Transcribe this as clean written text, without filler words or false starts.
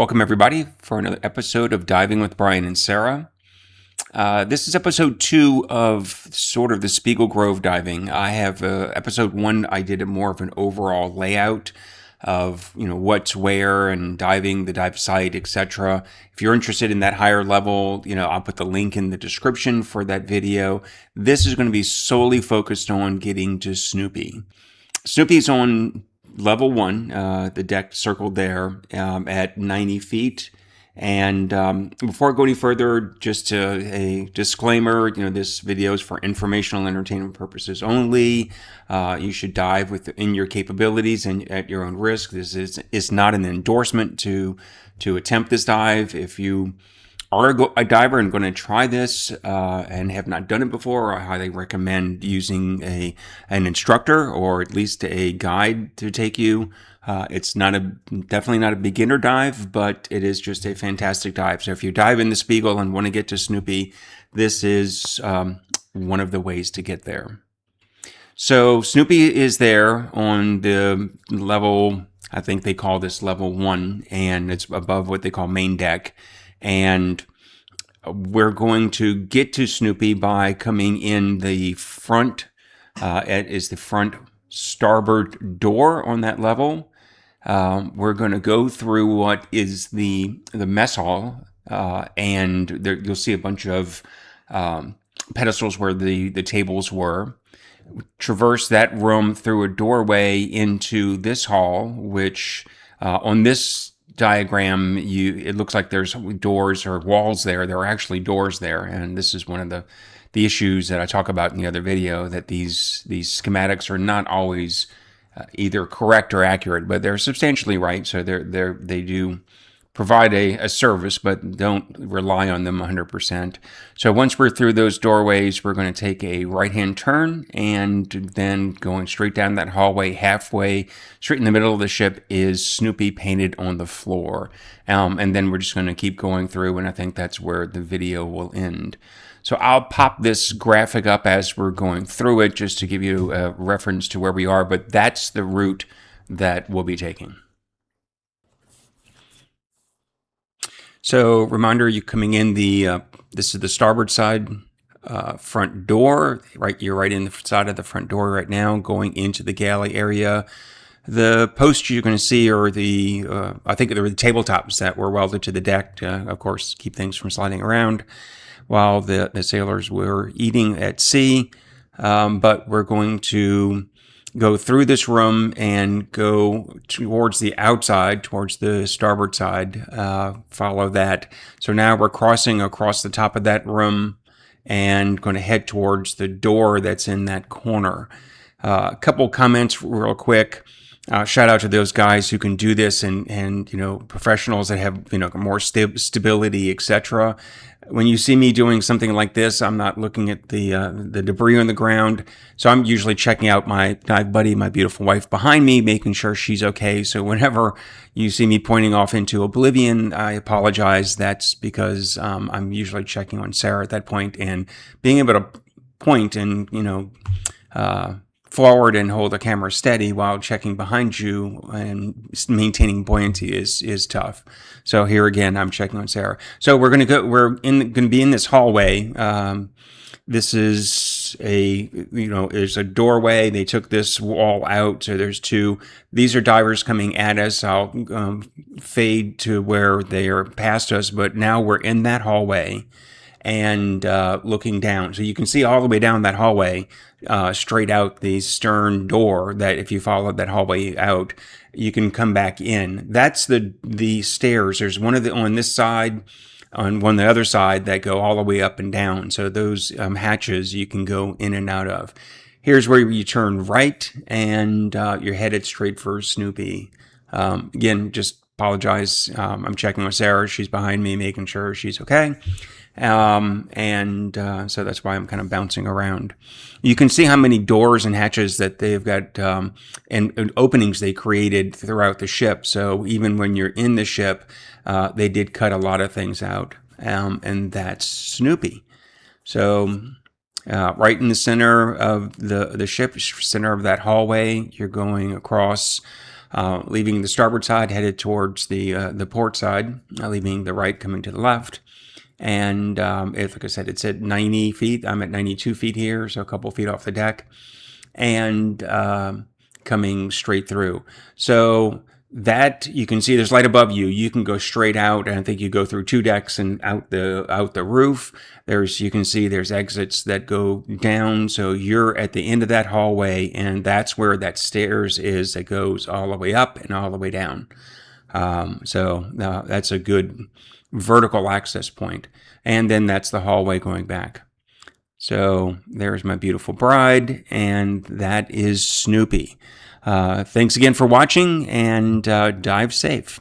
Welcome, everybody, for another episode of Diving with Brian and Sarah. This is episode 2 of sort of the Spiegel Grove diving. I have episode 1, I did more of an overall layout of, what's where and diving, the dive site, etc. If you're interested in that higher level, I'll put the link in the description for that video. This is going to be solely focused on getting to Snoopy. Snoopy's on level 1, the deck circled there at 90 feet. And before I go any further, just a disclaimer, this video is for informational entertainment purposes only. You should dive within your capabilities and at your own risk. This is not an endorsement to attempt this dive. If you are a diver and going to try this and have not done it before, I highly recommend using an instructor or at least a guide to take you. It's definitely not a beginner dive, but it is just a fantastic dive. So if you dive in the Spiegel and want to get to Snoopy, this is one of the ways to get there. So Snoopy is there on the level, I think they call this level 1, and it's above what they call main deck. And we're going to get to Snoopy by coming in the front. It is the front starboard door on that level. We're going to go through what is the mess hall, and there you'll see a bunch of pedestals where the tables were. Traverse that room through a doorway into this hall, which on this diagram, it looks like there's doors or walls there. There are actually doors there, and this is one of the issues that I talk about in the other video, that these schematics are not always either correct or accurate, but they're substantially right. So they do provide a service, but don't rely on them 100%. So once we're through those doorways, we're going to take a right-hand turn, and then going straight down that hallway, halfway, straight in the middle of the ship is Snoopy painted on the floor. And then we're just going to keep going through, and I think that's where the video will end. So I'll pop this graphic up as we're going through it, just to give you a reference to where we are, but that's the route that we'll be taking. So reminder, you coming in this is the starboard side front door, right? You're right in the side of the front door right now, going into the galley area. The posts you're going to see are I think they were the tabletops that were welded to the deck, of course, keep things from sliding around while the sailors were eating at sea. But we're going to go through this room and go towards the outside, towards the starboard side, follow that. So now we're crossing across the top of that room and going to head towards the door that's in that corner. A couple comments real quick. Shout out to those guys who can do this and professionals that have more stability, etc. When you see me doing something like this, I'm not looking at the debris on the ground. So I'm usually checking out my dive buddy, my beautiful wife behind me, making sure she's okay. So whenever you see me pointing off into oblivion, I apologize. That's because I'm usually checking on Sarah at that point, and being able to point and forward and hold the camera steady while checking behind you and maintaining buoyancy is tough. So here again, I'm checking on Sarah. So we're going to be in this hallway. This is there's a doorway. They took this wall out. So there's two. These are divers coming at us. I'll fade to where they are past us, but now we're in that hallway and looking down. So you can see all the way down that hallway, straight out the stern door, that if you follow that hallway out, you can come back in. That's the stairs. There's one on this side, on the other side, that go all the way up and down. So those hatches you can go in and out of. Here's where you turn right, and you're headed straight for Snoopy. Again, just apologize. I'm checking with Sarah. She's behind me, making sure she's okay. So that's why I'm kind of bouncing around. You can see how many doors and hatches that they've got, and openings they created throughout the ship. So even when you're in the ship, they did cut a lot of things out. And that's Snoopy. So, right in the center of the ship, center of that hallway, you're going across leaving the starboard side, headed towards the port side, leaving the right, coming to the left. And like I said, it's at 90 feet. I'm at 92 feet here, so a couple feet off the deck, and coming straight through. So that you can see there's light above you. You can go straight out, and I think you go through 2 decks and out the roof. You can see there's exits that go down. So you're at the end of that hallway, and that's where that stairs is that goes all the way up and all the way down. So that's a good vertical access point. And then that's the hallway going back. So there's my beautiful bride, and that is Snoopy. Thanks again for watching, and dive safe.